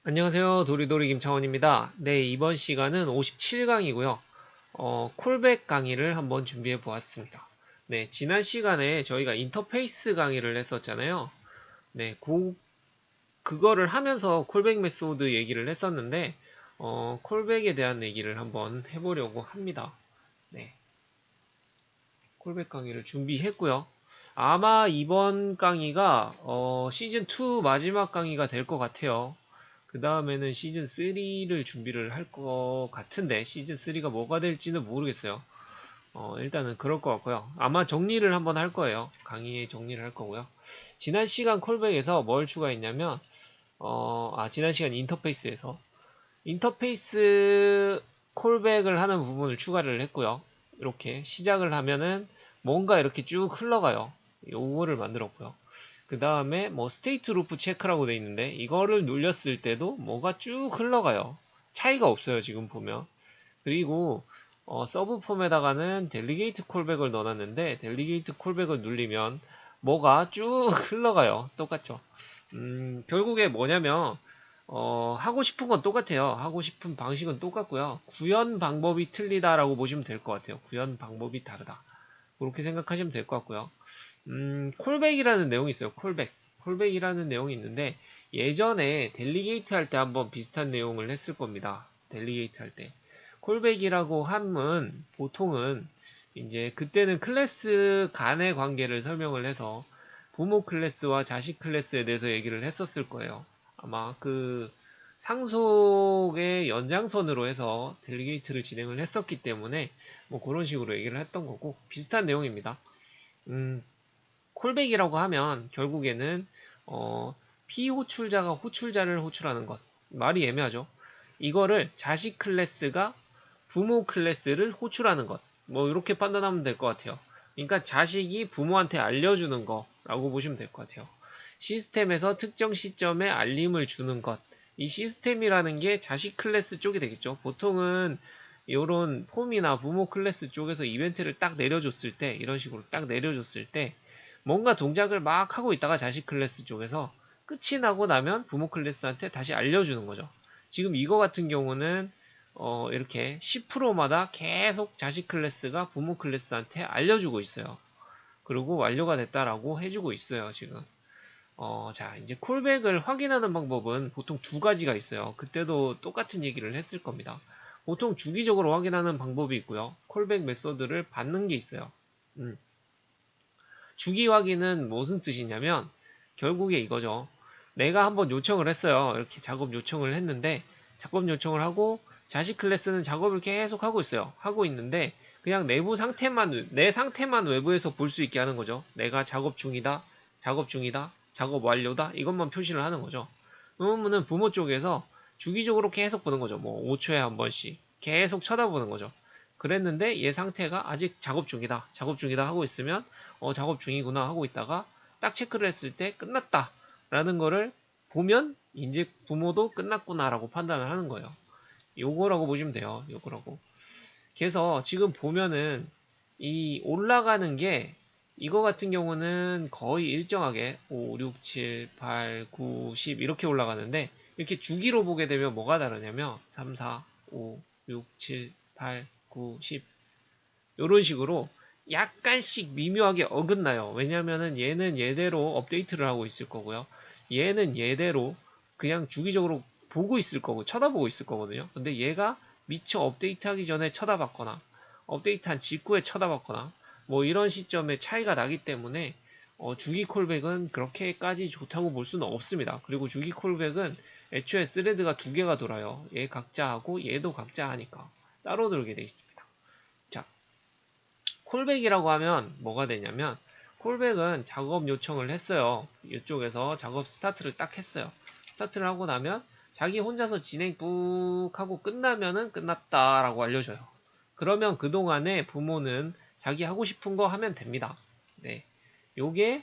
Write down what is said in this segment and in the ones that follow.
안녕하세요. 도리도리 김창원입니다. 네, 이번 시간은 57강이고요. 콜백 강의를 한번 준비해 보았습니다. 네, 지난 시간에 저희가 인터페이스 강의를 했었잖아요. 네, 그거를 하면서 콜백 메소드 얘기를 했었는데, 콜백에 대한 얘기를 한번 해보려고 합니다. 네, 콜백 강의를 준비했고요. 아마 이번 강의가 시즌2 마지막 강의가 될 것 같아요. 그 다음에는 시즌 3를 준비를 할 것 같은데 시즌 3가 뭐가 될지는 모르겠어요. 일단은 그럴 것 같고요. 아마 정리를 한번 할 거예요. 강의에 정리를 할 거고요. 지난 시간 콜백에서 뭘 추가했냐면 지난 시간 인터페이스 콜백을 하는 부분을 추가를 했고요. 이렇게 시작을 하면은 뭔가 이렇게 쭉 흘러가요. 요거를 만들었고요. 그 다음에 뭐 스테이트 루프 체크라고 돼 있는데 이거를 눌렸을 때도 뭐가 쭉 흘러가요. 차이가 없어요. 지금 보면. 그리고 서브 폼에다가는 델리게이트 콜백을 넣어놨는데 델리게이트 콜백을 눌리면 뭐가 쭉 흘러가요. 똑같죠. 결국에 뭐냐면 하고 싶은 건 똑같아요. 하고 싶은 방식은 똑같고요. 구현 방법이 틀리다라고 보시면 될 것 같아요. 구현 방법이 다르다. 그렇게 생각하시면 될 것 같고요. 콜백이라는 내용이 있어요. 콜백. 콜백이라는 내용이 있는데 예전에 델리게이트 할 때 한번 비슷한 내용을 했을 겁니다. 델리게이트 할 때. 콜백이라고 함은 보통은 이제 그때는 클래스 간의 관계를 설명을 해서 부모 클래스와 자식 클래스에 대해서 얘기를 했었을 거예요. 아마 그 상속의 연장선으로 해서 델리게이트를 진행을 했었기 때문에 뭐 그런 식으로 얘기를 했던 거고 비슷한 내용입니다. 음, 콜백이라고 하면 결국에는 피호출자가 호출자를 호출하는 것. 말이 애매하죠. 이거를 자식 클래스가 부모 클래스를 호출하는 것. 뭐 이렇게 판단하면 될 것 같아요. 그러니까 자식이 부모한테 알려주는 거라고 보시면 될 것 같아요. 시스템에서 특정 시점에 알림을 주는 것. 이 시스템이라는 게 자식 클래스 쪽이 되겠죠. 보통은 이런 폼이나 부모 클래스 쪽에서 이벤트를 딱 내려줬을 때 이런 식으로 딱 내려줬을 때 뭔가 동작을 막 하고 있다가 자식 클래스 쪽에서 끝이 나고 나면 부모 클래스한테 다시 알려주는 거죠. 지금 이거 같은 경우는 이렇게 10%마다 계속 자식 클래스가 부모 클래스한테 알려주고 있어요. 그리고 완료가 됐다라고 해주고 있어요, 지금. 자, 이제 콜백을 확인하는 방법은 보통 두 가지가 있어요. 그때도 똑같은 얘기를 했을 겁니다. 보통 주기적으로 확인하는 방법이 있고요. 콜백 메소드를 받는 게 있어요. 음. 주기 확인은 무슨 뜻이냐면 결국에 이거죠. 내가 한번 요청을 했어요. 이렇게 작업 요청을 했는데 작업 요청을 하고 자식 클래스는 작업을 계속 하고 있어요. 하고 있는데 그냥 내부 상태만 내 상태만 외부에서 볼 수 있게 하는 거죠. 내가 작업 중이다, 작업 중이다, 작업 완료다 이것만 표시를 하는 거죠. 그러면은 부모 쪽에서 주기적으로 계속 보는 거죠. 뭐 5초에 한 번씩 계속 쳐다보는 거죠. 그랬는데 얘 상태가 아직 작업 중이다 하고 있으면 작업 중이구나 하고 있다가 딱 체크를 했을 때 끝났다 라는 거를 보면 이제 부모도 끝났구나라고 판단을 하는 거예요. 요거라고 보시면 돼요. 요거라고. 그래서 지금 보면은 이 올라가는 게 이거 같은 경우는 거의 일정하게 5, 6, 7, 8, 9, 10 이렇게 올라가는데 이렇게 주기로 보게 되면 뭐가 다르냐면 3, 4, 5, 6, 7, 8, 9, 10 이런 식으로 약간씩 미묘하게 어긋나요. 왜냐면은 얘는 얘대로 업데이트를 하고 있을 거고요. 얘는 얘대로 그냥 주기적으로 보고 있을 거고 쳐다보고 있을 거거든요. 근데 얘가 미처 업데이트하기 전에 쳐다봤거나 업데이트한 직후에 쳐다봤거나 뭐 이런 시점에 차이가 나기 때문에 주기 콜백은 그렇게까지 좋다고 볼 수는 없습니다. 그리고 주기 콜백은 애초에 스레드가 두 개가 돌아요. 얘 각자 하고 얘도 각자 하니까 따로 돌게 돼 있습니다. 자, 콜백이라고 하면 뭐가 되냐면 콜백은 작업 요청을 했어요. 이쪽에서 작업 스타트를 딱 했어요. 스타트를 하고 나면 자기 혼자서 진행 꾹 하고 끝나면은 끝났다라고 알려줘요. 그러면 그동안에 부모는 자기 하고 싶은 거 하면 됩니다. 네. 요게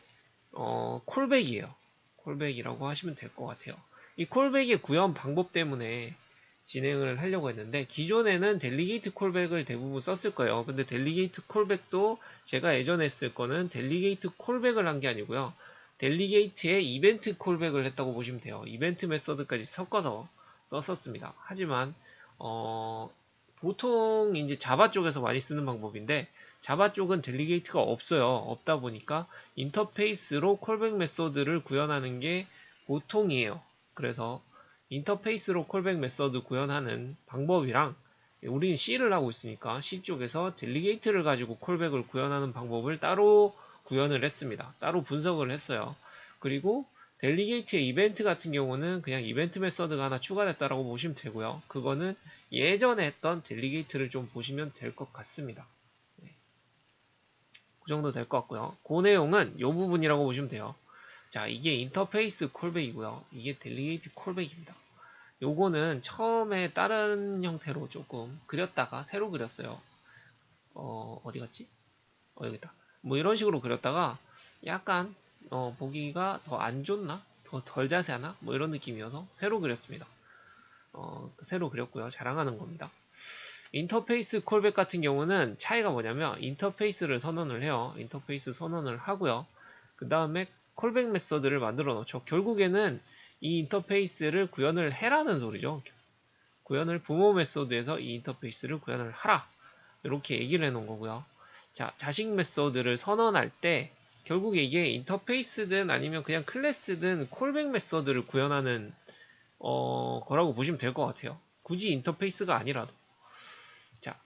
콜백이에요. 콜백이라고 하시면 될 것 같아요. 이 콜백의 구현 방법 때문에 진행을 하려고 했는데 기존에는 델리게이트 콜백을 대부분 썼을 거예요. 근데 델리게이트 콜백도 제가 예전에 했을 거는 델리게이트 콜백을 한 게 아니고요. 델리게이트에 이벤트 콜백을 했다고 보시면 돼요. 이벤트 메서드까지 섞어서 썼었습니다. 하지만 보통 이제 자바 쪽에서 많이 쓰는 방법인데 자바 쪽은 델리게이트가 없어요. 없다 보니까 인터페이스로 콜백 메소드를 구현하는 게 보통이에요. 그래서 인터페이스로 콜백 메소드 구현하는 방법이랑 우리는 C를 하고 있으니까 C 쪽에서 델리게이트를 가지고 콜백을 구현하는 방법을 따로 구현을 했습니다. 따로 분석을 했어요. 그리고 델리게이트의 이벤트 같은 경우는 그냥 이벤트 메서드가 하나 추가됐다라고 보시면 되고요. 그거는 예전에 했던 델리게이트를 좀 보시면 될 것 같습니다. 네. 그 정도 될 것 같고요. 그 내용은 이 부분이라고 보시면 돼요. 자, 이게 인터페이스 콜백이고요. 이게 델리게이트 콜백입니다. 요거는 처음에 다른 형태로 조금 그렸다가 새로 그렸어요. 어디 갔지? 여기다. 뭐 이런 식으로 그렸다가 약간 보기가 더 안 좋나? 더 덜 자세하나? 뭐 이런 느낌이어서 새로 그렸습니다. 새로 그렸고요. 자랑하는 겁니다. 인터페이스 콜백 같은 경우는 차이가 뭐냐면 인터페이스를 선언을 해요. 인터페이스 선언을 하고요. 그 다음에 콜백 메서드를 만들어 놓죠. 결국에는 이 인터페이스를 구현을 해라는 소리죠. 구현을 부모 메소드에서 이 인터페이스를 구현을 하라. 이렇게 얘기를 해 놓은 거고요. 자, 자식 메소드를 선언할 때 결국에 이게 인터페이스든 아니면 그냥 클래스든 콜백 메소드를 구현하는 거라고 보시면 될 것 같아요. 굳이 인터페이스가 아니라도. 자,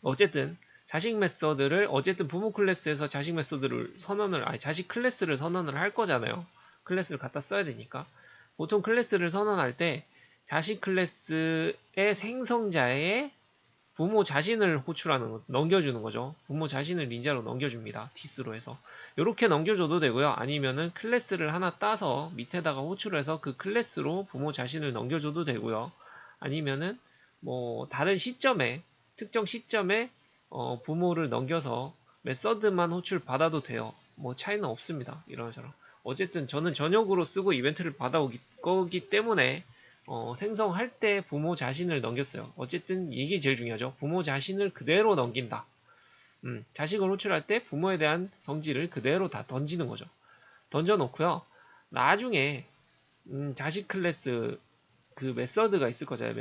어쨌든 자식 메서드를 어쨌든 부모 클래스에서 자식 메서드를 선언을 아니 자식 클래스를 선언을 할 거잖아요. 클래스를 갖다 써야 되니까. 보통 클래스를 선언할 때 자식 클래스의 생성자의 부모 자신을 호출하는 거, 넘겨주는 거죠. 부모 자신을 닌자로 넘겨줍니다. 디스로 해서. 이렇게 넘겨줘도 되고요. 아니면은 클래스를 하나 따서 밑에다가 호출해서 그 클래스로 부모 자신을 넘겨줘도 되고요. 아니면은 뭐 다른 시점에 특정 시점에 부모를 넘겨서 메서드만 호출 받아도 돼요. 뭐 차이는 없습니다. 이런저런. 어쨌든 저는 전역으로 쓰고 이벤트를 받아오기 거기 때문에 생성할 때 부모 자신을 넘겼어요. 어쨌든 이게 제일 중요하죠. 부모 자신을 그대로 넘긴다. 자식을 호출할 때 부모에 대한 성질을 그대로 다 던지는 거죠. 던져놓고요. 나중에 자식 클래스 그 메서드가 있을 거잖아요.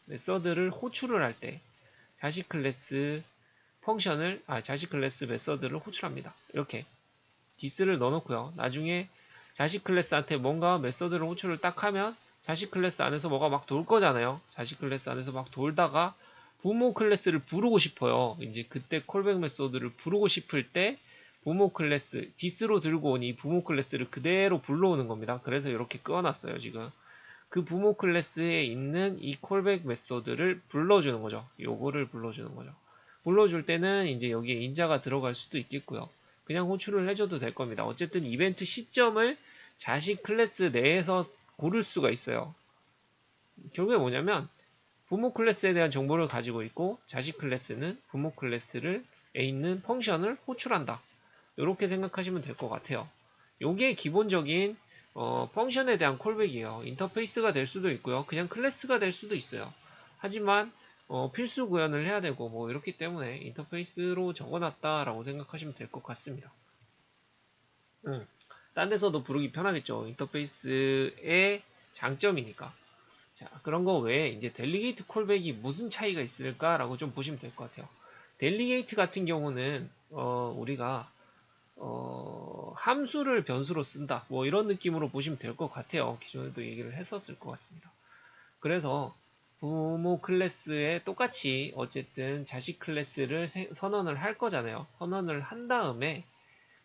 메서드를 호출을 할 때 자식 클래스 펑션을 자식 클래스 메서드를 호출합니다. 이렇게 디스를 넣어놓고요. 나중에 자식 클래스한테 뭔가 메서드를 호출을 딱 하면 자식 클래스 안에서 뭐가 막 돌 거잖아요. 자식 클래스 안에서 막 돌다가 부모 클래스를 부르고 싶어요. 이제 그때 콜백 메소드를 부르고 싶을 때 부모 클래스 디스로 들고 온 이 부모 클래스를 그대로 불러오는 겁니다. 그래서 이렇게 끄어놨어요 지금. 그 부모 클래스에 있는 이 콜백 메소드를 불러주는 거죠. 요거를 불러주는 거죠. 불러줄 때는 이제 여기에 인자가 들어갈 수도 있겠고요. 그냥 호출을 해줘도 될 겁니다. 어쨌든 이벤트 시점을 자식 클래스 내에서 고를 수가 있어요. 결국에 뭐냐면 부모 클래스에 대한 정보를 가지고 있고 자식 클래스는 부모 클래스를 에 있는 펑션을 호출한다. 이렇게 생각하시면 될 것 같아요. 요게 기본적인 펑션에 대한 콜백이에요. 인터페이스가 될 수도 있고요. 그냥 클래스가 될 수도 있어요. 하지만 필수 구현을 해야 되고 뭐 이렇기 때문에 인터페이스로 적어놨다라고 생각하시면 될 것 같습니다. 딴 데서도 부르기 편하겠죠. 인터페이스의 장점이니까. 자, 그런 거 외에 이제 델리게이트 콜백이 무슨 차이가 있을까라고 좀 보시면 될 것 같아요. 델리게이트 같은 경우는 우리가 함수를 변수로 쓴다. 뭐 이런 느낌으로 보시면 될 것 같아요. 기존에도 얘기를 했었을 것 같습니다. 그래서 부모 클래스에 똑같이 어쨌든 자식 클래스를 선언을 할 거잖아요. 선언을 한 다음에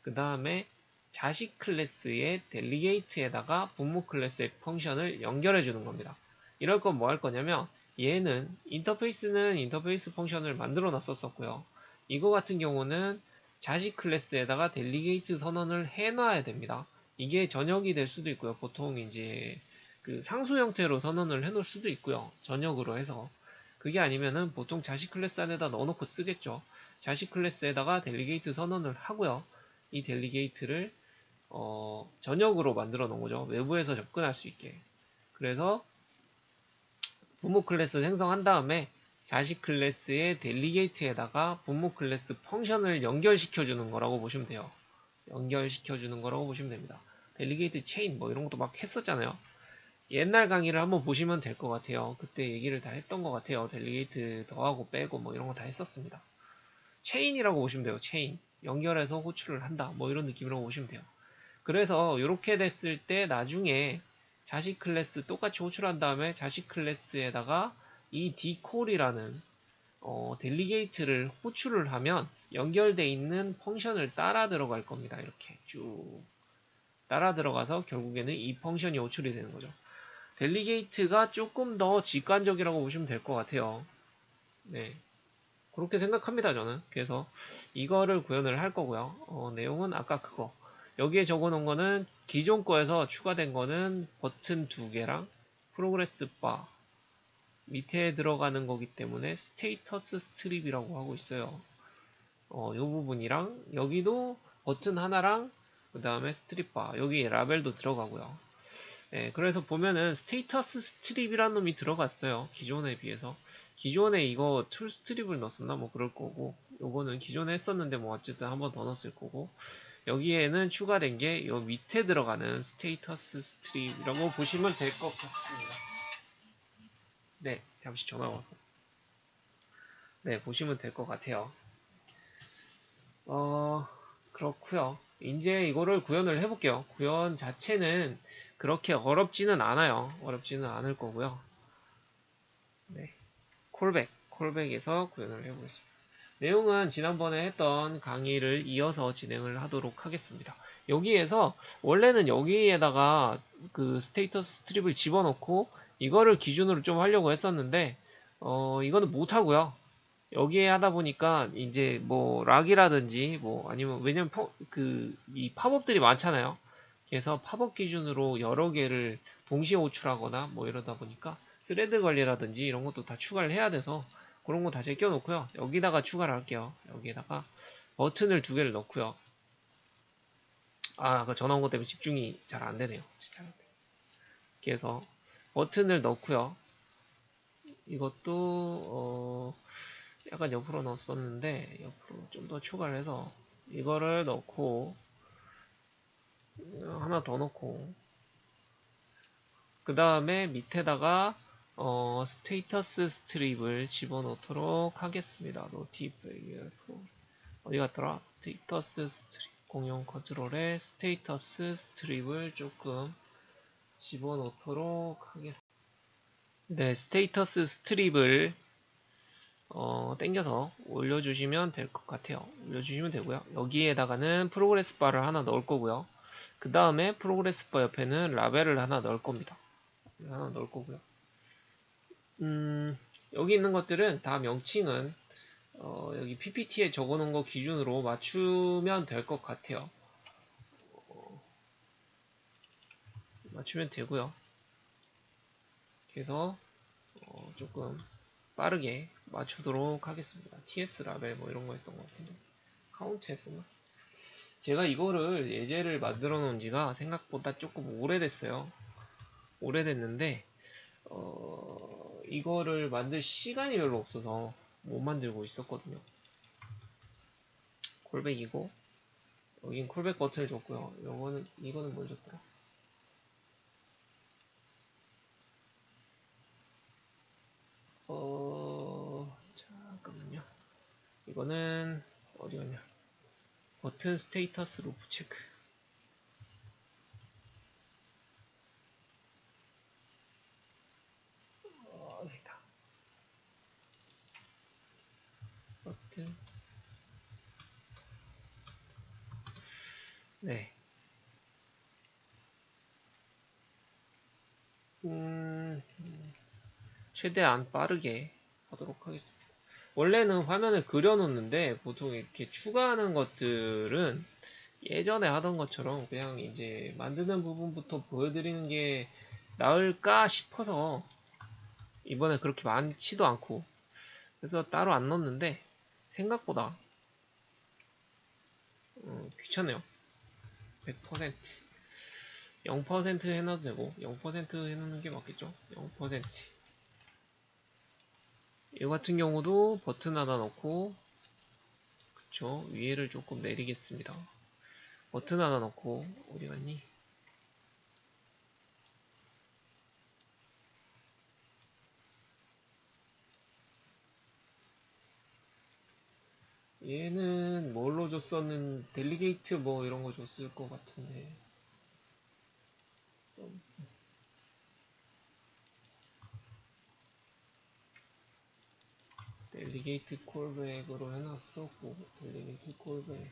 그 다음에 자식 클래스의 델리게이트에다가 부모 클래스의 펑션을 연결해 주는 겁니다. 이럴 건 뭐 할 거냐면 얘는 인터페이스는 인터페이스 펑션을 만들어 놨었고요. 이거 같은 경우는 자식 클래스에다가 델리게이트 선언을 해놔야 됩니다. 이게 전역이 될 수도 있고요. 보통 이제 그 상수 형태로 선언을 해놓을 수도 있고요. 전역으로 해서 그게 아니면은 보통 자식 클래스 안에다 넣어놓고 쓰겠죠. 자식 클래스에다가 델리게이트 선언을 하고요. 이 델리게이트를 전역으로 만들어 놓은 거죠. 외부에서 접근할 수 있게. 그래서 부모 클래스 생성한 다음에 자식 클래스의 델리게이트에다가 부모 클래스 펑션을 연결시켜 주는 거라고 보시면 돼요. 연결시켜주는 거라고 보시면 됩니다. 델리게이트 체인 뭐 이런 것도 막 했었잖아요. 옛날 강의를 한번 보시면 될 것 같아요. 그때 얘기를 다 했던 것 같아요. 델리게이트 더하고 빼고 뭐 이런 거 다 했었습니다. 체인이라고 보시면 돼요. 체인. 연결해서 호출을 한다. 뭐 이런 느낌이라고 보시면 돼요. 그래서 이렇게 됐을 때 나중에 자식 클래스 똑같이 호출한 다음에 자식 클래스에다가 이 dcall이라는 델리게이트를 호출을 하면 연결돼 있는 펑션을 따라 들어갈 겁니다. 이렇게 쭉 따라 들어가서 결국에는 이 펑션이 호출이 되는 거죠. 델리게이트가 조금 더 직관적이라고 보시면 될 것 같아요. 네. 그렇게 생각합니다, 저는. 그래서 이거를 구현을 할 거고요. 내용은 아까 그거. 여기에 적어 놓은 거는 기존 거에서 추가된 거는 버튼 2개랑 프로그레스 바 밑에 들어가는 거기 때문에 스테이터스 스트립이라고 하고 있어요. 이 부분이랑 여기도 버튼 하나랑 그 다음에 스트립 바 여기 라벨도 들어가고요. 네, 그래서 보면은 스테이터스 스트립이라는 놈이 들어갔어요. 기존에 비해서. 기존에 이거 툴 스트립을 넣었었나? 뭐 그럴 거고 요거는 기존에 했었는데 뭐 어쨌든 한 번 더 넣었을 거고 여기에는 추가된 게 요 밑에 들어가는 스테이터스 스트립이라고 보시면 될 것 같습니다. 네, 잠시 전화 와서. 네, 보시면 될 것 같아요. 그렇고요. 이제 이거를 구현을 해볼게요. 구현 자체는 그렇게 어렵지는 않아요. 어렵지는 않을 거고요. 네, 콜백에서 구현을 해보겠습니다. 내용은 지난번에 했던 강의를 이어서 진행을 하도록 하겠습니다. 여기에서 원래는 여기에다가 그 스테이터스 스트립을 집어넣고 이거를 기준으로 좀 하려고 했었는데 이거는 못하고요. 여기에 하다 보니까 이제 뭐 락이라든지 뭐 아니면 왜냐면 이 팝업들이 많잖아요. 그래서 팝업 기준으로 여러 개를 동시에 호출하거나 뭐 이러다 보니까 스레드 관리라든지 이런 것도 다 추가를 해야 돼서 그런 거 다 제껴 놓고요. 여기다가 추가를 할게요. 여기에다가 버튼을 2개를 넣고요. 그 전화 온 것 때문에 집중이 잘 안 되네요. 그래서 버튼을 넣고요. 이것도 약간 옆으로 넣었었는데 옆으로 좀 더 추가를 해서 이거를 넣고 하나 더 넣고 그 다음에 밑에다가 스테이터스 스트립을 집어넣도록 하겠습니다. 노티플 어디 갔더라? 스테이터스 스트립 공용 컨트롤에 스테이터스 스트립을 조금 집어넣도록 하겠습니다. 네, 스테이터스 스트립을 땡겨서 올려주시면 될 것 같아요. 올려주시면 되고요. 여기에다가는 프로그레스 바를 하나 넣을 거고요. 그 다음에 프로그레스 바 옆에는 라벨을 하나 넣을 겁니다. 하나 넣을 거고요. 여기 있는 것들은 다 명칭은 여기 PPT에 적어놓은 거 기준으로 맞추면 될 것 같아요. 맞추면 되고요. 그래서 조금 빠르게 맞추도록 하겠습니다. TS 라벨 뭐 이런 거 했던 것 같은데 카운트 했었나? 제가 이거를 예제를 만들어 놓은 지가 생각보다 조금 오래됐어요. 오래됐는데 이거를 만들 시간이 별로 없어서 못 만들고 있었거든요. 콜백이고 여긴 콜백 버튼을 줬고요. 이거는 뭘 줬더라? 잠깐만요. 이거는 어디 갔냐? 버튼 스테이터스 루프 체크. 여기다. 버튼. 네. 최대한 빠르게 하도록 하겠습니다. 원래는 화면을 그려놓는데 보통 이렇게 추가하는 것들은 예전에 하던 것처럼 그냥 이제 만드는 부분부터 보여드리는 게 나을까 싶어서 이번에 그렇게 많지도 않고 그래서 따로 안 넣었는데 생각보다 귀찮네요. 100% 0% 해놔도 되고 0% 해놓는 게 맞겠죠? 0% 이 같은 경우도 버튼 하나 넣고 그쵸 위에를 조금 내리겠습니다. 버튼 하나 넣고 어디 갔니? 얘는 뭘로 줬었는 델리게이트 뭐 이런 거 줬을 것 같은데. 델리게이트 콜백으로 해놨었고, 델리게이트 콜백.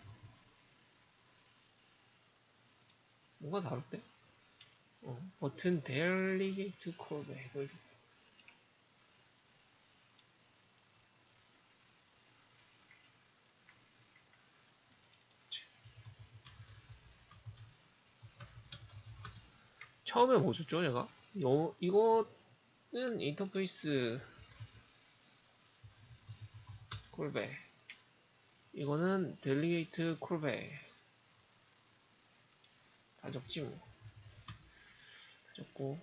뭔가 다른데? 버튼 델리게이트 콜백을. 처음에 뭐 줬죠, 제가? 이거는 인터페이스 콜백. 이거는 델리게이트 콜백. 다 적지 뭐. 다 적고.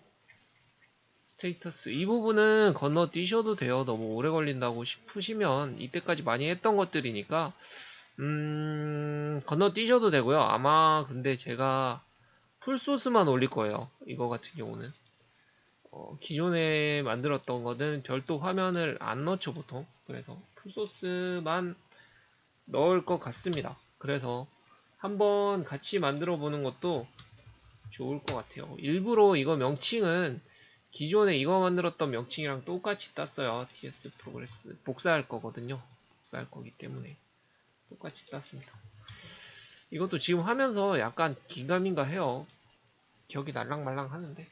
스테이터스. 이 부분은 건너뛰셔도 돼요. 너무 오래 걸린다고 싶으시면, 이때까지 많이 했던 것들이니까, 건너뛰셔도 되고요. 아마 근데 제가 풀소스만 올릴 거예요. 이거 같은 경우는. 기존에 만들었던 거는 별도 화면을 안 넣죠, 보통. 그래서 풀소스만 넣을 것 같습니다. 그래서 한번 같이 만들어 보는 것도 좋을 것 같아요. 일부러 이거 명칭은 기존에 이거 만들었던 명칭이랑 똑같이 땄어요. TS 프로그레스. 복사할 거거든요. 복사할 거기 때문에 똑같이 땄습니다. 이것도 지금 하면서 약간 긴가민가 해요. 기억이 날랑말랑 하는데.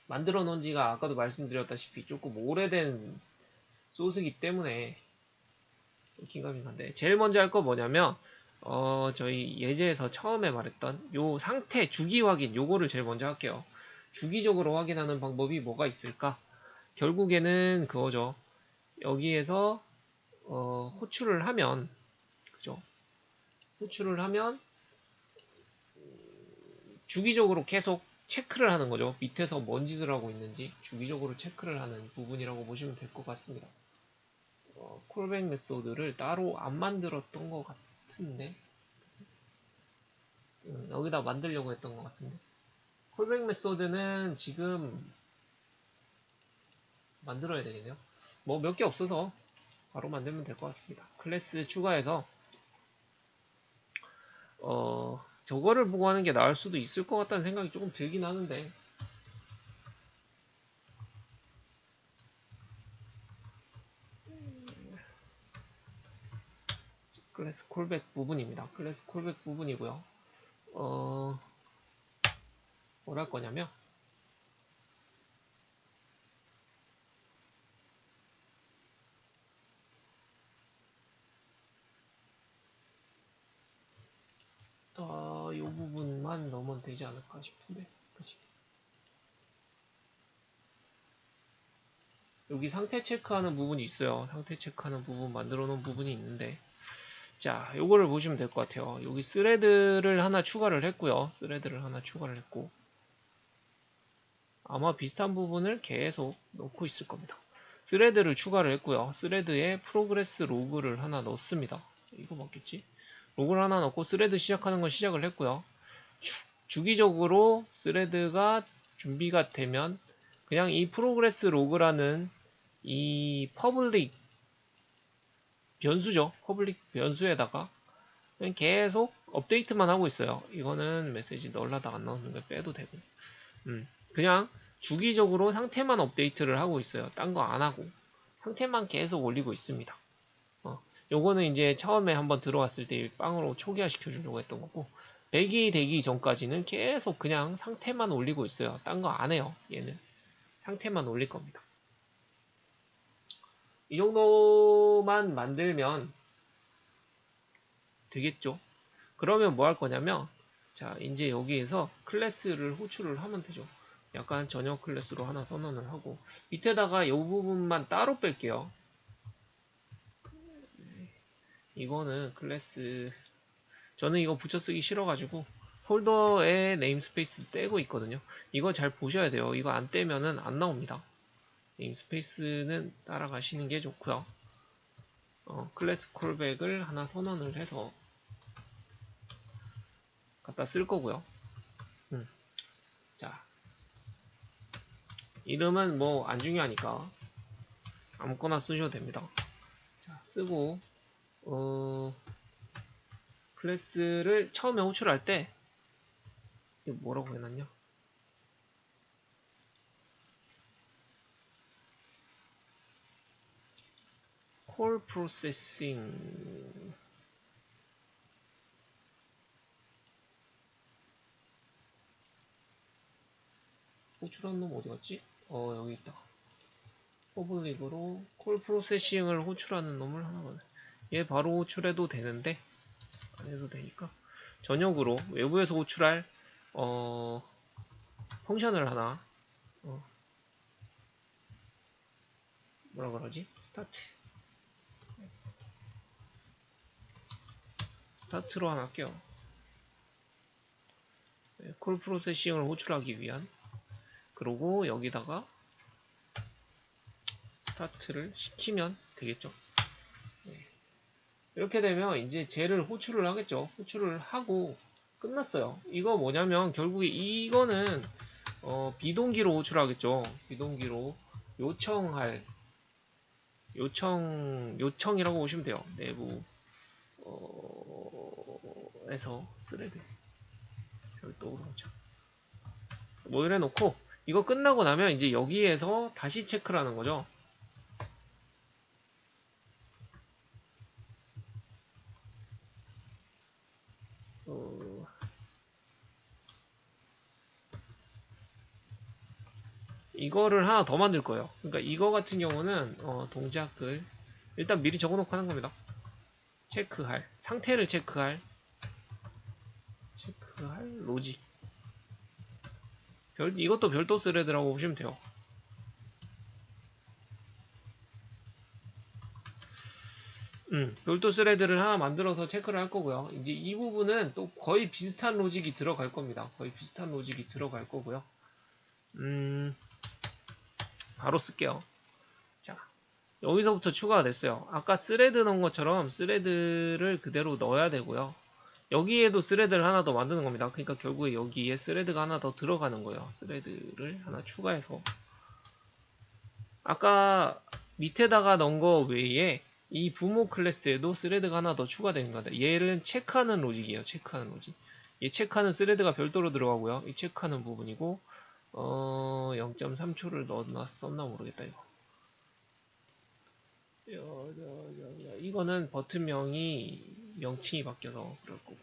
만들어 놓은 지가 아까도 말씀드렸다시피 조금 오래된 소스기 때문에 긴가민가인데, 제일 먼저 할 거 뭐냐면 저희 예제에서 처음에 말했던 요 상태 주기 확인, 요거를 제일 먼저 할게요. 주기적으로 확인하는 방법이 뭐가 있을까? 결국에는 그거죠. 여기에서 호출을 하면, 그죠? 호출을 하면 주기적으로 계속 체크를 하는 거죠. 밑에서 뭔 짓을 하고 있는지 주기적으로 체크를 하는 부분이라고 보시면 될 것 같습니다. 콜백 메소드를 따로 안 만들었던 것 같은데, 여기다 만들려고 했던 것 같은데, 콜백 메소드는 지금 만들어야 되겠네요. 뭐 몇 개 없어서 바로 만들면 될 것 같습니다. 클래스 추가해서 저거를 보고 하는 게 나을 수도 있을 것 같다는 생각이 조금 들긴 하는데, 클래스 콜백 부분입니다. 클래스 콜백 부분이고요. 뭘 할 거냐면, 이 부분만 넣으면 되지 않을까 싶은데, 그치? 여기 상태 체크하는 부분이 있어요. 상태 체크하는 부분 만들어 놓은 부분이 있는데, 자, 요거를 보시면 될 것 같아요. 여기 스레드를 하나 추가를 했고요. 스레드를 하나 추가를 했고, 아마 비슷한 부분을 계속 넣고 있을 겁니다. 스레드를 추가를 했고요. 스레드에 프로그레스 로그를 하나 넣습니다. 이거 맞겠지? 로그를 하나 넣고 스레드 시작하는 건 시작을 했고요. 주기적으로 스레드가 준비가 되면 그냥 이 프로그레스 로그라는 이 퍼블릭 변수죠. 퍼블릭 변수에다가 그냥 계속 업데이트만 하고 있어요. 이거는 메시지 넣으려다가 안 넣는 거 빼도 되고. 그냥 주기적으로 상태만 업데이트를 하고 있어요. 딴 거 안 하고. 상태만 계속 올리고 있습니다. 요거는 이제 처음에 한번 들어왔을 때 빵으로 초기화 시켜주려고 했던 거고, 100이 되기 전까지는 계속 그냥 상태만 올리고 있어요. 딴 거 안 해요. 얘는 상태만 올릴 겁니다. 이 정도만 만들면 되겠죠. 그러면 뭐 할 거냐면, 자, 이제 여기에서 클래스를 호출을 하면 되죠. 약간 전용 클래스로 하나 선언을 하고, 밑에다가 이 부분만 따로 뺄게요. 이거는 클래스, 저는 이거 붙여 쓰기 싫어가지고 폴더에 네임스페이스 떼고 있거든요. 이거 잘 보셔야 돼요. 이거 안 떼면은 안 나옵니다. 네임스페이스는 따라가시는 게 좋고요. 클래스 콜백을 하나 선언을 해서 갖다 쓸 거고요. 자, 이름은 뭐 안 중요하니까 아무거나 쓰셔도 됩니다. 자, 쓰고 클래스를 처음에 호출할 때 이거 뭐라고 해놨냐? 콜 프로세싱 호출한 놈 어디 갔지? 여기 있다. 퍼블릭으로 콜 프로세싱을 호출하는 놈을 하나만 얘 바로 호출해도 되는데 안 해도 되니까 전역으로 외부에서 호출할 펑션을 하나 뭐라 그러지? 스타트로 하나 할게요. 네, 콜 프로세싱을 호출하기 위한 그리고 여기다가 스타트를 시키면 되겠죠. 네. 이렇게 되면 이제 쟤를 호출을 하겠죠. 호출을 하고 끝났어요. 이거 뭐냐면 결국에 이거는 비동기로 호출하겠죠. 비동기로 요청이라고 보시면 돼요. 내부 에서 스레드 별도로 하죠. 뭐 이래 놓고 이거 끝나고 나면 이제 여기에서 다시 체크를 하는 거죠. 이거를 하나 더 만들 거예요. 그러니까 이거 같은 경우는 동작을 일단 미리 적어놓고 하는 겁니다. 체크할 상태를 체크할 로직 이것도 별도 스레드라고 보시면 돼요. 별도 스레드를 하나 만들어서 체크를 할 거고요. 이제 이 부분은 또 거의 비슷한 로직이 들어갈 겁니다. 거의 비슷한 로직이 들어갈 거고요. 바로 쓸게요. 자, 여기서부터 추가가 됐어요. 아까 스레드 넣은 것처럼 스레드를 그대로 넣어야 되고요. 여기에도 스레드를 하나 더 만드는 겁니다. 그러니까 결국에 여기에 스레드가 하나 더 들어가는 거예요. 스레드를 하나 추가해서 아까 밑에다가 넣은 거 외에 이 부모 클래스에도 스레드가 하나 더 추가되는 겁니다. 얘를 체크하는 로직이에요. 체크하는 로직. 얘 체크하는 스레드가 별도로 들어가고요. 이 체크하는 부분이고 0.3초를 넣어놨었나 모르겠다 이거. 이거는 버튼명이 명칭이 바뀌어서 그럴 거고.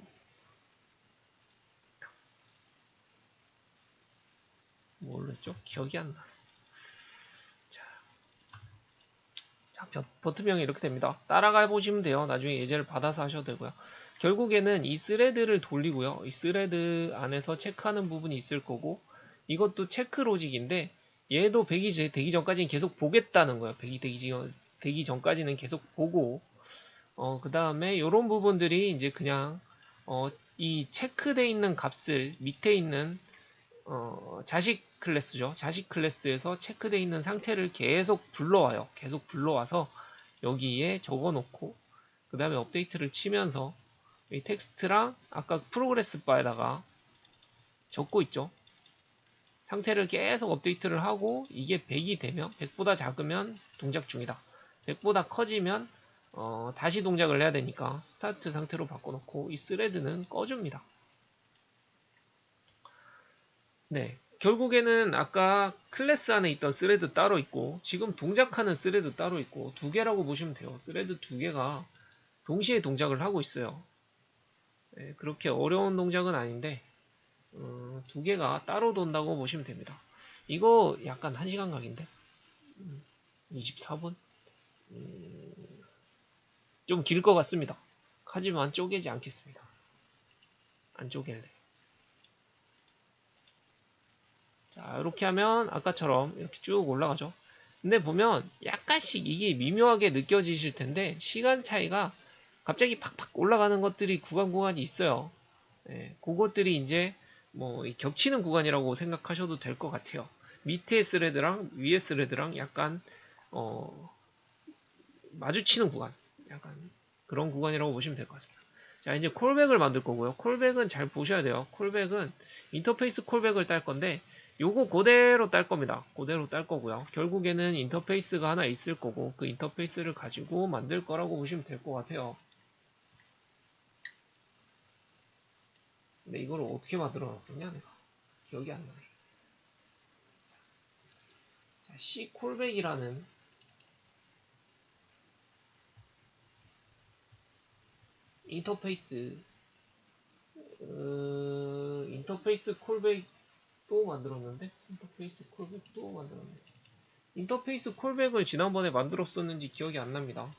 뭘로 했죠? 기억이 안 나. 자, 버튼명이 이렇게 됩니다. 따라가 보시면 돼요. 나중에 예제를 받아서 하셔도 되고요. 결국에는 이 스레드를 돌리고요. 이 스레드 안에서 체크하는 부분이 있을 거고 이것도 체크 로직인데 얘도 100이 되기 전까지는 계속 보겠다는 거예요. 100이 되기 전까지는 계속 보고 그 다음에 이런 부분들이 이제 그냥 이 체크되어 있는 값을 밑에 있는 자식 클래스죠. 자식 클래스에서 체크되어 있는 상태를 계속 불러와요. 계속 불러와서 여기에 적어놓고 그 다음에 업데이트를 치면서 이 텍스트랑 아까 프로그레스 바에다가 적고 있죠. 상태를 계속 업데이트를 하고 이게 100이 되면 100보다 작으면 동작 중이다. 100보다 커지면 다시 동작을 해야 되니까 스타트 상태로 바꿔놓고 이 스레드는 꺼줍니다. 네, 결국에는 아까 클래스 안에 있던 스레드 따로 있고 지금 동작하는 스레드 따로 있고 두 개라고 보시면 돼요. 스레드 두 개가 동시에 동작을 하고 있어요. 네, 그렇게 어려운 동작은 아닌데 두 개가 따로 돈다고 보시면 됩니다. 이거 약간 1시간 각인데 24분 좀 길 것 같습니다. 하지만 쪼개지 않겠습니다. 안 쪼갤래. 자, 이렇게 하면 아까처럼 이렇게 쭉 올라가죠. 근데 보면 약간씩 이게 미묘하게 느껴지실 텐데 시간 차이가 갑자기 팍팍 올라가는 것들이 구간이 있어요. 네, 그것들이 이제 뭐 겹치는 구간이라고 생각하셔도 될 것 같아요. 밑에 스레드랑 위에 스레드랑 약간 마주치는 구간, 약간 그런 구간이라고 보시면 될 것 같습니다. 자, 이제 콜백을 만들 거고요. 콜백은 잘 보셔야 돼요. 콜백은 인터페이스 콜백을 딸 건데, 요거 그대로 딸 겁니다. 그대로 딸 거고요. 결국에는 인터페이스가 하나 있을 거고, 그 인터페이스를 가지고 만들 거라고 보시면 될 것 같아요. 근데 이걸 어떻게 만들어 놨었냐, 내가. 기억이 안 나네. 자, C 콜백이라는 인터페이스, 인터페이스 콜백 또 만들었는데? 인터페이스 콜백 또 만들었네. 인터페이스 콜백을 지난번에 만들었었는지 기억이 안 납니다.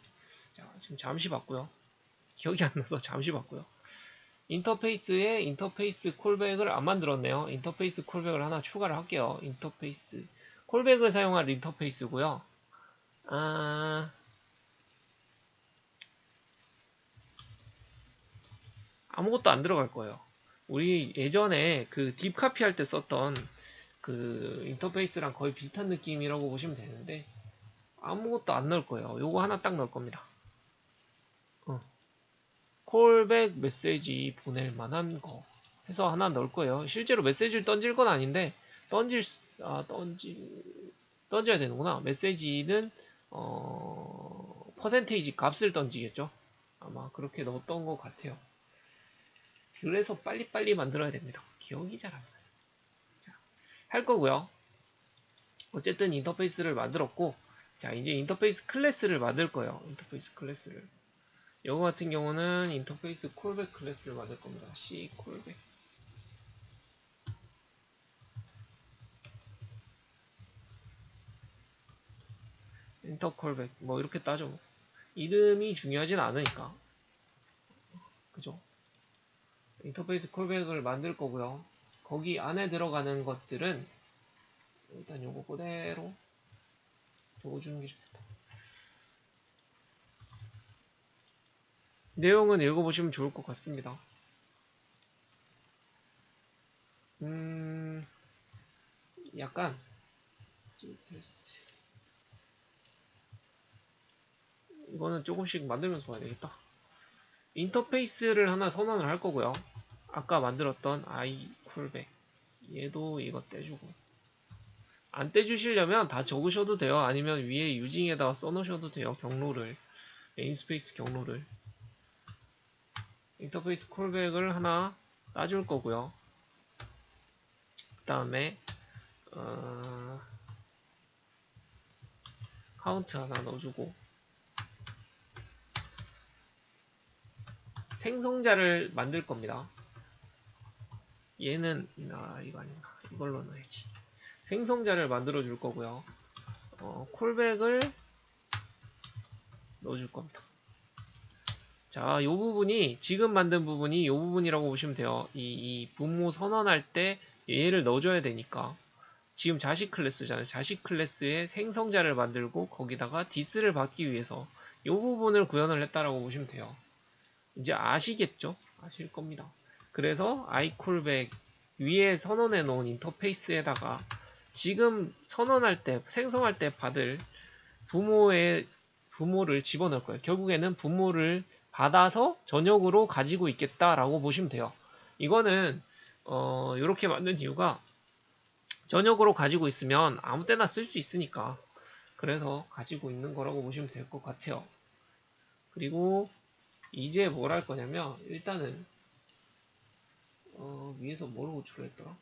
자, 지금 잠시 봤고요. 기억이 안 나서 잠시 봤고요. 인터페이스에 인터페이스 콜백을 안 만들었네요. 인터페이스 콜백을 하나 추가를 할게요. 인터페이스 콜백을 사용한 인터페이스고요. 아무것도 안 들어갈 거예요. 우리 예전에 그 딥카피 할 때 썼던 그 인터페이스랑 거의 비슷한 느낌이라고 보시면 되는데 아무것도 안 넣을 거예요. 요거 하나 딱 넣을 겁니다. 콜백 메시지 보낼 만한 거 해서 하나 넣을 거예요. 실제로 메시지를 던질 건 아닌데 던져야 되는구나. 메시지는 퍼센테이지 값을 던지겠죠. 아마 그렇게 넣었던 것 같아요. 그래서 빨리빨리 만들어야 됩니다. 기억이 잘 안 나요. 자, 할 거고요. 어쨌든 인터페이스를 만들었고, 자, 이제 인터페이스 클래스를 만들 거예요. 인터페이스 클래스를. 이거 같은 경우는 인터페이스 콜백 클래스를 만들 겁니다. C 콜백. 인터 콜백. 뭐 이렇게 따져. 이름이 중요하진 않으니까. 그죠? 인터페이스 콜백을 만들 거고요. 거기 안에 들어가는 것들은 일단 요거 그대로 적어주는 게 좋겠다. 내용은 읽어보시면 좋을 것 같습니다. 약간 이거는 조금씩 만들면서 봐야 되겠다. 인터페이스를 하나 선언을 할 거고요. 아까 만들었던 iCallback 얘도 이거 떼주고 안 떼주시려면 다 적으셔도 돼요. 아니면 위에 유징에다가 써놓으셔도 돼요. 경로를 네임스페이스 경로를 인터페이스 콜백을 하나 따줄 거고요. 그 다음에 카운트 하나 넣어주고 생성자를 만들 겁니다. 얘는 이거 아닌가 이걸로 넣어야지. 생성자를 만들어 줄 거고요. 콜백을 넣어줄 겁니다. 자, 요 부분이 지금 만든 부분이 요 부분이라고 보시면 돼요. 이 부모 선언할 때 얘를 넣어줘야 되니까 지금 자식 클래스잖아요. 자식 클래스에 생성자를 만들고 거기다가 디스를 받기 위해서 요 부분을 구현을 했다라고 보시면 돼요. 이제 아시겠죠? 아실 겁니다. 그래서 iCallback 위에 선언해 놓은 인터페이스에다가 지금 선언할 때 생성할 때 받을 부모를 집어넣을 거예요. 결국에는 부모를 받아서 전역으로 가지고 있겠다라고 보시면 돼요. 이거는 이렇게 만든 이유가 전역으로 가지고 있으면 아무 때나 쓸 수 있으니까 그래서 가지고 있는 거라고 보시면 될 것 같아요. 그리고 이제 뭘 할 거냐면 일단은 위에서 뭐를 호출을 했더라?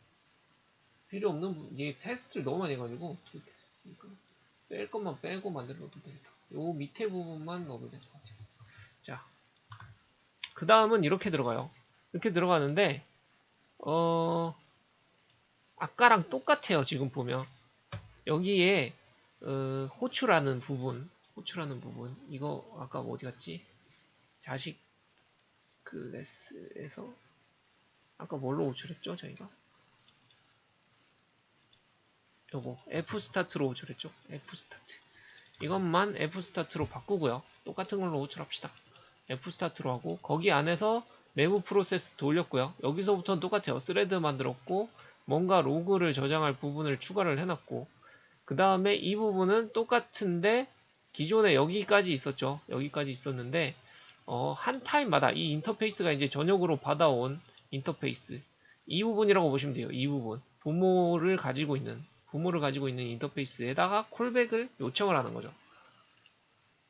필요 없는 부분, 얘 테스트를 너무 많이 해가지고 뺄 것만 빼고 만들어도 되겠다. 요 밑에 부분만 넣어도 될 것 같아요. 자, 그 다음은 이렇게 들어가요. 이렇게 들어가는데 아까랑 똑같아요. 지금 보면 여기에 호출하는 부분 이거 아까 뭐 어디 갔지? 자식 클래스에서 아까 뭘로 호출했죠? 저희가 요거 fstart로 호출했죠. fstart 이것만 fstart로 바꾸고요. 똑같은 걸로 호출합시다. fstart로 하고 거기 안에서 내부 프로세스 돌렸고요. 여기서부터는 똑같아요. 스레드 만들었고 뭔가 로그를 저장할 부분을 추가를 해놨고 그 다음에 이 부분은 똑같은데 기존에 여기까지 있었죠. 여기까지 있었는데 한 타임마다 이 인터페이스가 이제 전역으로 받아온 인터페이스 이 부분이라고 보시면 돼요. 이 부분 부모를 가지고 있는 인터페이스에다가 콜백을 요청을 하는 거죠.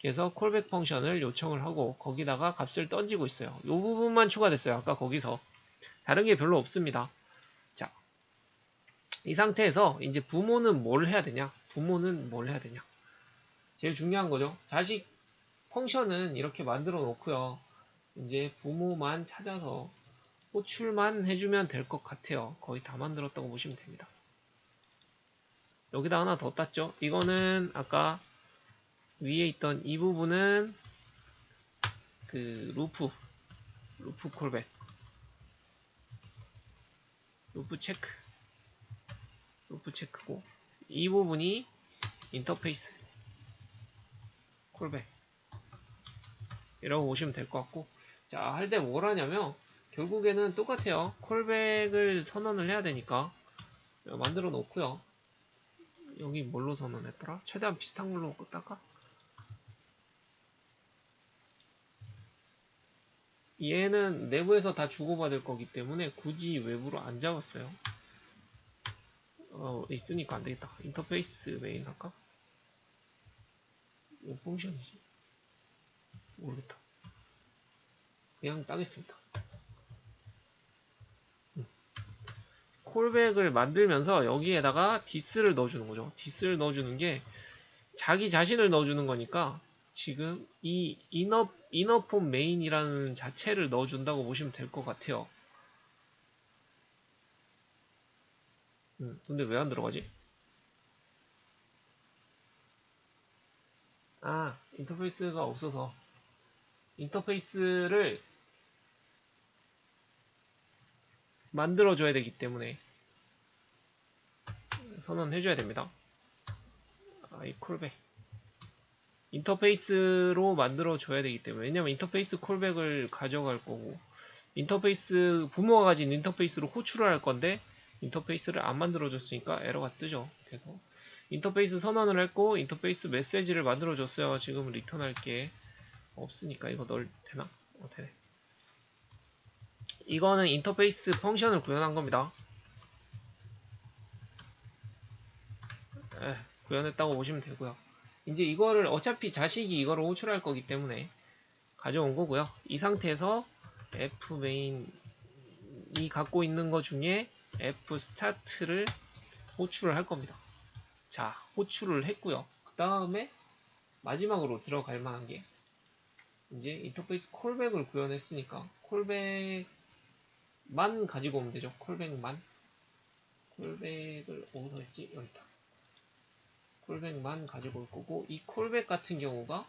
그래서 콜백 펑션을 요청을 하고 거기다가 값을 던지고 있어요. 이 부분만 추가됐어요. 아까 거기서 다른 게 별로 없습니다. 자, 이 상태에서 이제 부모는 뭘 해야 되냐? 제일 중요한 거죠. 자식 펑션은 이렇게 만들어 놓고요. 이제 부모만 찾아서 호출만 해주면 될 것 같아요. 거의 다 만들었다고 보시면 됩니다. 여기다 하나 더 땄죠. 이거는 아까 위에 있던 이 부분은 그 루프 콜백, 루프 체크고 이 부분이 인터페이스 콜백 이라고 보시면 될 것 같고, 자, 할 때 뭘 하냐면 결국에는 똑같아요. 콜백을 선언을 해야 되니까 만들어 놓고요. 여기 뭘로 선언했더라? 최대한 비슷한 걸로 끄다가 얘는 내부에서 다 주고받을 거기 때문에 굳이 외부로 안 잡았어요. 있으니까 안 되겠다. 인터페이스 메인 할까? 뭐 펑션이지? 모르겠다. 그냥 따겠습니다. 콜백을 만들면서 여기에다가 디스를 넣어주는 거죠. 디스를 넣어주는 게 자기 자신을 넣어주는 거니까 지금 이 이너폼 메인이라는 자체를 넣어준다고 보시면 될 것 같아요. 근데 왜 안 들어가지? 인터페이스가 없어서 인터페이스를 만들어줘야 되기 때문에 선언해줘야 됩니다. 이 콜백 인터페이스로 만들어줘야 되기 때문에, 왜냐면 인터페이스 콜백을 가져갈 거고 인터페이스 부모가 가진 인터페이스로 호출을 할 건데 인터페이스를 안 만들어줬으니까 에러가 뜨죠. 그래서 인터페이스 선언을 했고 인터페이스 메시지를 만들어줬어요. 지금 리턴할 게 없으니까 이거 넣을 되나? 되네. 이거는 인터페이스 펑션을 구현한 겁니다. 구현했다고 보시면 되고요. 이제 이거를 어차피 자식이 이거를 호출할 거기 때문에 가져온 거고요. 이 상태에서 f 메인이 갖고 있는 것 중에 f 스타트를 호출을 할 겁니다. 자, 호출을 했고요. 그 다음에 마지막으로 들어갈 만한 게 이제 인터페이스 콜백을 구현했으니까 콜백만 가지고 오면 되죠. 콜백을 어디서 했지? 여기 있다. 콜백만 가지고 올 거고, 이 콜백 같은 경우가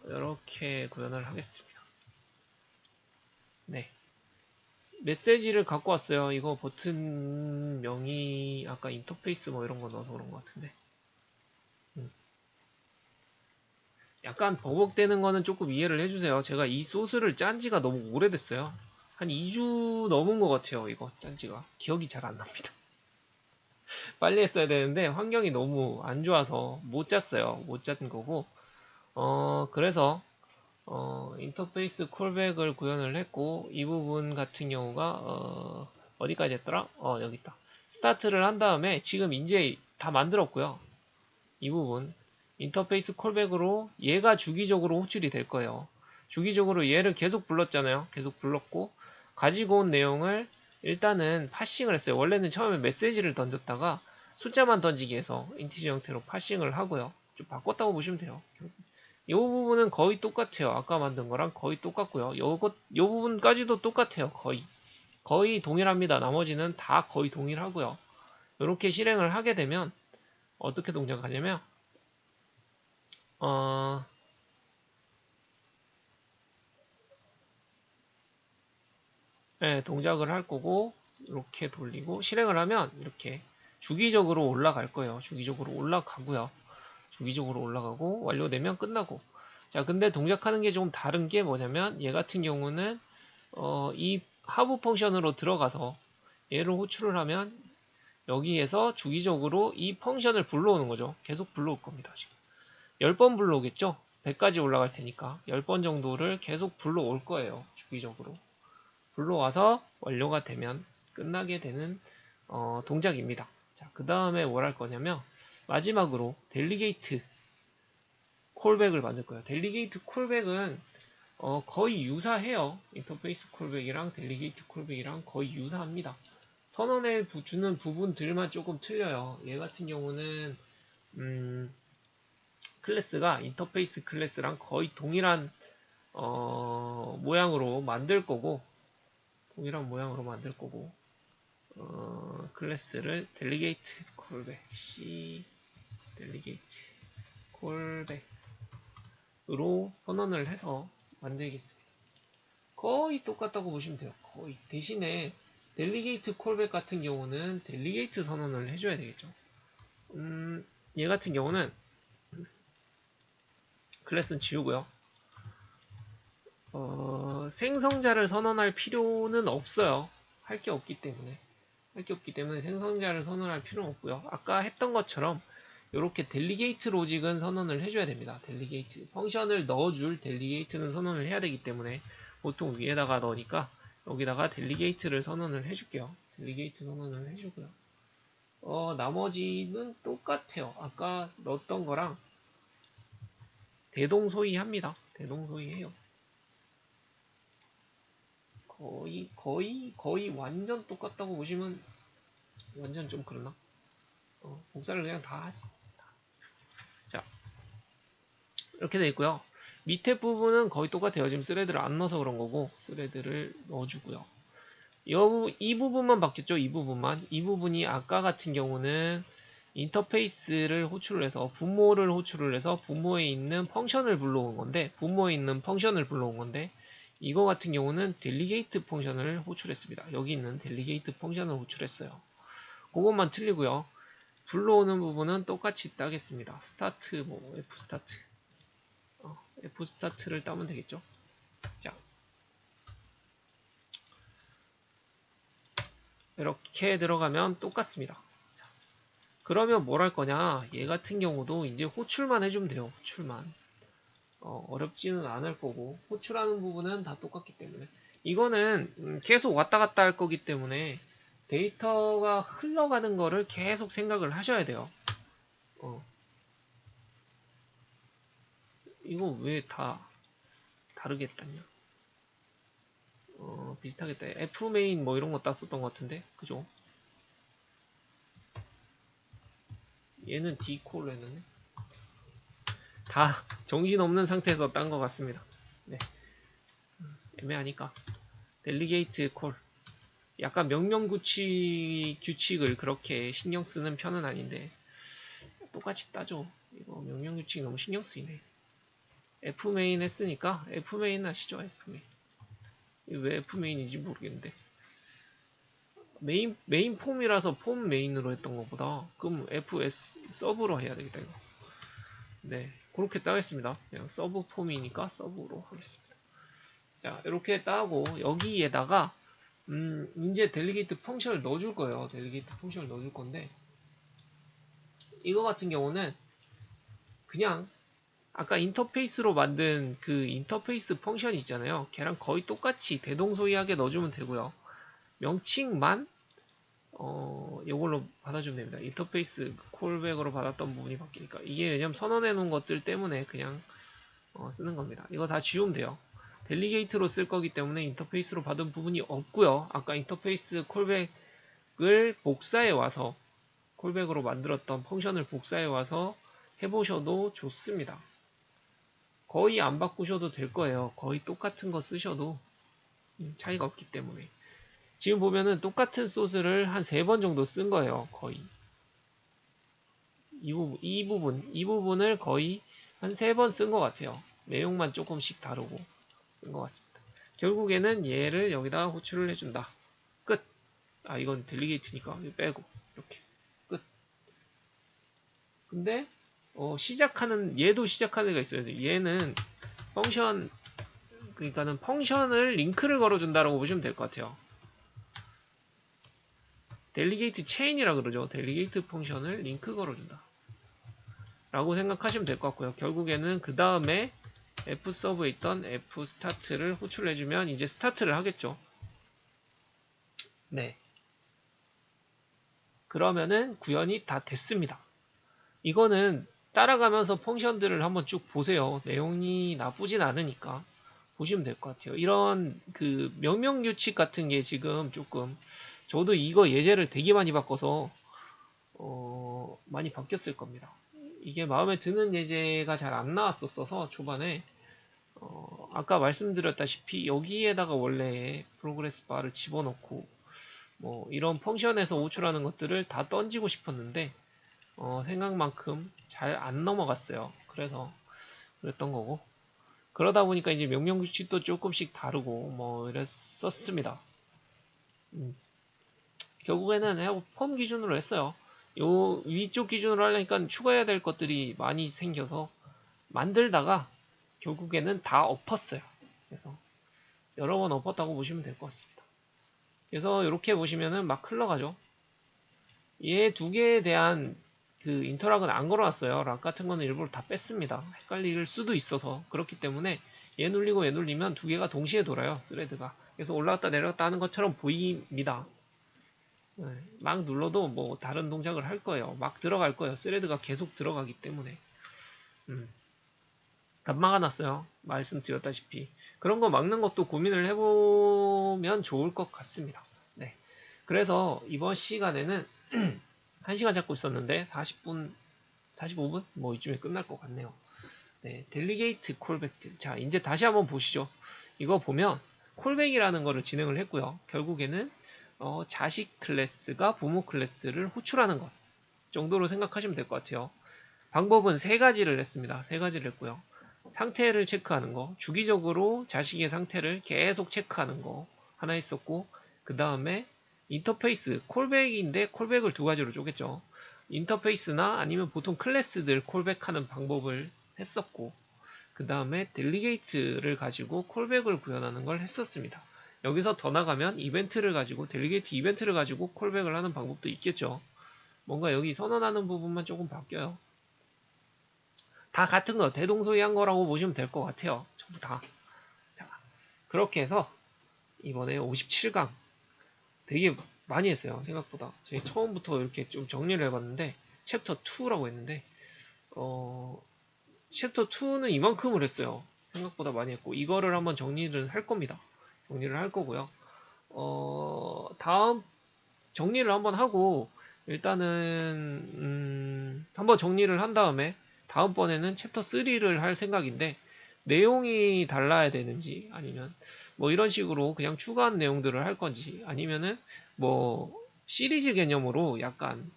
이렇게 구현을 하겠습니다. 네, 메시지를 갖고 왔어요. 이거 버튼명이 아까 인터페이스 뭐 이런 거 넣어서 그런 것 같은데, 약간 버벅대는 거는 조금 이해를 해주세요. 제가 이 소스를 짠 지가 너무 오래됐어요. 한 2주 넘은 것 같아요. 이거 짠 지가 기억이 잘 안 납니다. 빨리 했어야 되는데 환경이 너무 안 좋아서 못 짰어요. 못 짠 거고, 그래서 인터페이스 콜백을 구현을 했고, 이 부분 같은 경우가 어디까지 했더라? 여기 있다. 스타트를 한 다음에 지금 이제 다 만들었고요. 이 부분 인터페이스 콜백으로 얘가 주기적으로 호출이 될 거예요. 주기적으로 얘를 계속 불렀잖아요. 계속 불렀고 가지고 온 내용을 일단은 파싱을 했어요. 원래는 처음에 메시지를 던졌다가 숫자만 던지기 해서 인티저 형태로 파싱을 하고요. 좀 바꿨다고 보시면 돼요. 이 부분은 거의 똑같아요. 아까 만든 거랑 거의 똑같고요. 요 부분까지도 똑같아요. 거의 동일합니다. 나머지는 다 거의 동일하고요. 이렇게 실행을 하게 되면 어떻게 동작하냐면 네, 동작을 할 거고 이렇게 돌리고 실행을 하면 이렇게 주기적으로 올라갈 거예요. 주기적으로 올라가고요. 주기적으로 올라가고 완료되면 끝나고. 자, 근데 동작하는 게 좀 다른 게 뭐냐면 얘 같은 경우는 이 하부 펑션으로 들어가서 얘를 호출을 하면 여기에서 주기적으로 이 펑션을 불러오는 거죠. 계속 불러올 겁니다. 지금 10번 불러오겠죠? 100까지 올라갈 테니까 10번 정도를 계속 불러올 거예요. 주기적으로. 불러와서 완료가 되면 끝나게 되는 동작입니다. 자, 그 다음에 뭘 할 거냐면 마지막으로 델리게이트 콜백을 만들 거예요. 델리게이트 콜백은 거의 유사해요. 인터페이스 콜백이랑 델리게이트 콜백이랑 거의 유사합니다. 선언해 주는 부분들만 조금 틀려요. 얘 같은 경우는 클래스가 인터페이스 클래스랑 거의 동일한 모양으로 만들 거고 클래스를 델리게이트 콜백 C 델리게이트 콜백으로 선언을 해서 만들겠습니다. 거의 똑같다고 보시면 돼요. 거의. 대신에 델리게이트 콜백 같은 경우는 델리게이트 선언을 해줘야 되겠죠. 얘 같은 경우는 클래스는 지우고요. 생성자를 선언할 필요는 없어요. 할 게 없기 때문에 생성자를 선언할 필요는 없고요. 아까 했던 것처럼 이렇게 델리게이트 로직은 선언을 해줘야 됩니다. 델리게이트 펑션을 넣어줄 델리게이트는 선언을 해야 되기 때문에 보통 위에다가 넣으니까 여기다가 델리게이트를 선언을 해줄게요. 델리게이트 선언을 해주고요. 나머지는 똑같아요. 아까 넣었던 거랑 대동소이합니다. 대동소이해요. 거의 완전 똑같다고 보시면 완전 좀 그러나? 복사를 그냥 다 하지. 자, 이렇게 돼 있고요. 밑에 부분은 거의 똑같아요. 지금 스레드를 안 넣어서 그런 거고 스레드를 넣어주고요. 이 부분만 바뀌었죠. 이 부분이 아까 같은 경우는 인터페이스를 호출을 해서 분모를 호출을 해서 분모에 있는 펑션을 불러온 건데 이거 같은 경우는 델리게이트 펑션을 호출했습니다. 여기 있는 델리게이트 펑션을 호출했어요. 그것만 틀리고요. 불러오는 부분은 똑같이 따겠습니다. 스타트, F스타트. F스타트를 따면 되겠죠. 자. 이렇게 들어가면 똑같습니다. 자, 그러면 뭘 할 거냐? 얘 같은 경우도 이제 호출만 해주면 돼요. 호출만. 어렵지는 않을 거고 호출하는 부분은 다 똑같기 때문에 이거는 계속 왔다 갔다 할 거기 때문에 데이터가 흘러가는 거를 계속 생각을 하셔야 돼요. 이거 왜 다 다르게 땄냐? 비슷하겠다. Fmain 뭐 이런 거 땄었던 것 같은데 그죠? 얘는 D콜로 했는데 다 정신없는 상태에서 딴 것 같습니다. 네. 애매하니까 델리게이트 콜 약간 규칙을 그렇게 신경 쓰는 편은 아닌데 똑같이 따죠. 이거 명령규칙 너무 신경 쓰이네. F메인 했으니까 F메인 하시죠. F메인. 왜 F메인인지 모르겠는데 메인 폼이라서 폼 메인으로 했던 것보다 그럼 FS 서브로 해야 되겠다 이거. 네, 그렇게 따겠습니다. 그냥 서브 폼이니까 서브로 하겠습니다. 자, 이렇게 따고 여기에다가 이제 델리게이트 펑션을 넣어줄 거예요. 델리게이트 펑션을 넣어줄 건데 이거 같은 경우는 그냥 아까 인터페이스로 만든 그 인터페이스 펑션이 있잖아요. 걔랑 거의 똑같이 대동소이하게 넣어주면 되고요. 명칭만 이걸로 받아주면 됩니다. 인터페이스 콜백으로 받았던 부분이 바뀌니까 이게 왜냐면 선언해 놓은 것들 때문에 그냥 쓰는 겁니다. 이거 다 지우면 돼요. 델리게이트로 쓸 거기 때문에 인터페이스로 받은 부분이 없고요. 아까 인터페이스 콜백을 복사해 와서 콜백으로 만들었던 펑션을 복사해 와서 해보셔도 좋습니다. 거의 안 바꾸셔도 될 거예요. 거의 똑같은 거 쓰셔도 차이가 없기 때문에. 지금 보면은 똑같은 소스를 한 3번 정도 쓴 거예요. 거의. 이 부분을 거의 한 3번 쓴 것 같아요. 내용만 조금씩 다르고 쓴 것 같습니다. 결국에는 얘를 여기다 호출을 해준다. 끝. 아, 이건 델리게이트니까 이거 빼고 이렇게 끝. 근데 얘도 시작하는 애가 있어요. 얘는 그러니까는 펑션을 링크를 걸어준다라고 보시면 될 것 같아요. 델리게이트 체인이라 그러죠. 델리게이트 펑션을 링크 걸어준다. 라고 생각하시면 될 것 같고요. 결국에는 그 다음에 f서브에 있던 f스타트를 호출해주면 이제 스타트를 하겠죠. 네. 그러면은 구현이 다 됐습니다. 이거는 따라가면서 펑션들을 한번 쭉 보세요. 내용이 나쁘진 않으니까 보시면 될 것 같아요. 이런 그 명령 규칙 같은 게 지금 조금 저도 이거 예제를 되게 많이 바꿔서 많이 바뀌었을 겁니다. 이게 마음에 드는 예제가 잘 안 나왔었어서 초반에 아까 말씀드렸다시피 여기에다가 원래 프로그레스 바를 집어넣고 뭐 이런 펑션에서 호출하는 것들을 다 던지고 싶었는데 생각만큼 잘 안 넘어갔어요. 그래서 그랬던 거고 그러다 보니까 이제 명령 규칙도 조금씩 다르고 뭐 이랬었습니다. 결국에는 펌 기준으로 했어요. 요 위쪽 기준으로 하려니까 추가해야 될 것들이 많이 생겨서 만들다가 결국에는 다 엎었어요. 그래서 여러 번 엎었다고 보시면 될 것 같습니다. 그래서 이렇게 보시면은 막 흘러가죠. 얘 두 개에 대한 그 인터락은 안 걸어놨어요. 락 같은 거는 일부러 다 뺐습니다. 헷갈릴 수도 있어서 그렇기 때문에 얘 눌리고 얘 눌리면 두 개가 동시에 돌아요. 스레드가. 그래서 올라갔다 내려갔다 하는 것처럼 보입니다. 네, 막 눌러도 뭐 다른 동작을 할 거예요. 막 들어갈 거예요. 스레드가 계속 들어가기 때문에. 안 막아놨어요. 말씀드렸다시피. 그런 거 막는 것도 고민을 해보면 좋을 것 같습니다. 네. 그래서 이번 시간에는 1시간 잡고 있었는데 40분, 45분? 뭐 이쯤에 끝날 것 같네요. 네. 델리게이트 콜백. 자, 이제 다시 한번 보시죠. 이거 보면 콜백이라는 거를 진행을 했고요. 결국에는 자식 클래스가 부모 클래스를 호출하는 것 정도로 생각하시면 될 것 같아요. 방법은 세 가지를 했습니다. 세 가지를 했고요. 상태를 체크하는 거, 주기적으로 자식의 상태를 계속 체크하는 거 하나 있었고, 그 다음에 인터페이스, 콜백인데 콜백을 두 가지로 쪼갰죠. 인터페이스나 아니면 보통 클래스들 콜백하는 방법을 했었고, 그 다음에 델리게이트를 가지고 콜백을 구현하는 걸 했었습니다. 여기서 더 나가면 이벤트를 가지고 델리게이트 이벤트를 가지고 콜백을 하는 방법도 있겠죠. 뭔가 여기 선언하는 부분만 조금 바뀌어요. 다 같은 거, 대동소이한 거라고 보시면 될 것 같아요. 전부 다. 자, 그렇게 해서 이번에 57강 되게 많이 했어요. 생각보다. 저희 처음부터 이렇게 좀 정리를 해봤는데 챕터 2라고 했는데 챕터 2는 이만큼을 했어요. 생각보다 많이 했고 이거를 한번 정리를 할 겁니다. 정리를 할 거고요. 다음 정리를 한번 하고 일단은 한번 정리를 한 다음에 다음번에는 챕터 3를 할 생각인데 내용이 달라야 되는지 아니면 뭐 이런 식으로 그냥 추가한 내용들을 할 건지 아니면은 뭐 시리즈 개념으로 약간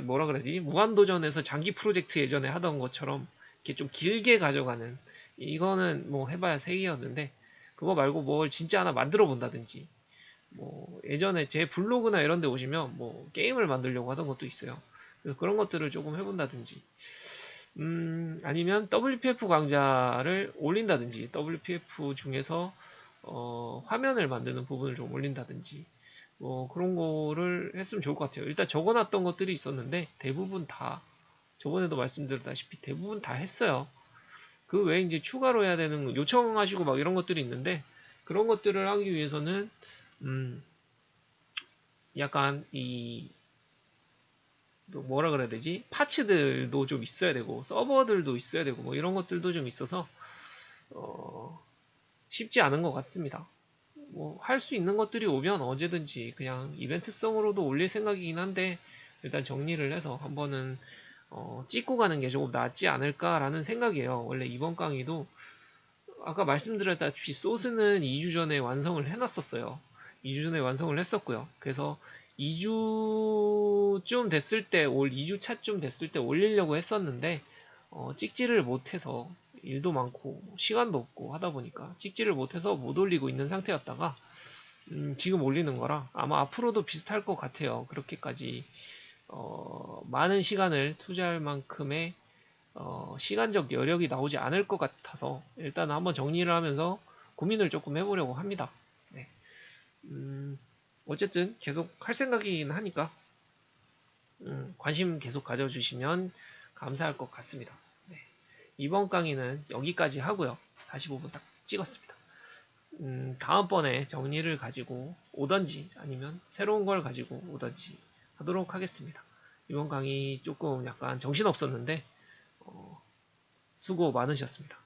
뭐라 그러지 무한도전에서 장기 프로젝트 예전에 하던 것처럼 이렇게 좀 길게 가져가는 이거는 뭐 해봐야 3개였는데 그거 말고 뭘 진짜 하나 만들어 본다든지 뭐 예전에 제 블로그나 이런 데 오시면 뭐 게임을 만들려고 하던 것도 있어요. 그래서 그런 것들을 조금 해본다든지 아니면 WPF 강좌를 올린다든지 WPF 중에서 화면을 만드는 부분을 좀 올린다든지 뭐 그런 거를 했으면 좋을 것 같아요. 일단 적어놨던 것들이 있었는데 대부분 다 저번에도 말씀드렸다시피 대부분 다 했어요. 그 외에 이제 추가로 해야 되는 요청하시고 막 이런 것들이 있는데 그런 것들을 하기 위해서는 약간 뭐라 그래야 되지? 파츠들도 좀 있어야 되고 서버들도 있어야 되고 뭐 이런 것들도 좀 있어서 쉽지 않은 것 같습니다. 뭐 할 수 있는 것들이 오면 언제든지 그냥 이벤트성으로도 올릴 생각이긴 한데 일단 정리를 해서 한번은 찍고 가는 게 조금 낫지 않을까라는 생각이에요. 원래 이번 강의도 아까 말씀드렸다시피 소스는 2주 전에 완성을 해놨었어요. 2주 전에 완성을 했었고요. 그래서 2주쯤 됐을 때, 올 2주 차쯤 됐을 때 올리려고 했었는데, 찍지를 못해서, 일도 많고, 시간도 없고 하다 보니까, 찍지를 못해서 못 올리고 있는 상태였다가, 지금 올리는 거라, 아마 앞으로도 비슷할 것 같아요. 그렇게까지, 많은 시간을 투자할 만큼의 시간적 여력이 나오지 않을 것 같아서 일단 한번 정리를 하면서 고민을 조금 해보려고 합니다. 네. 어쨌든 계속 할 생각이긴 하니까 관심 계속 가져주시면 감사할 것 같습니다. 네. 이번 강의는 여기까지 하고요. 45분 딱 찍었습니다. 다음번에 정리를 가지고 오던지 아니면 새로운 걸 가지고 오던지 하도록 하겠습니다. 이번 강의 조금 약간 정신없었는데 수고 많으셨습니다.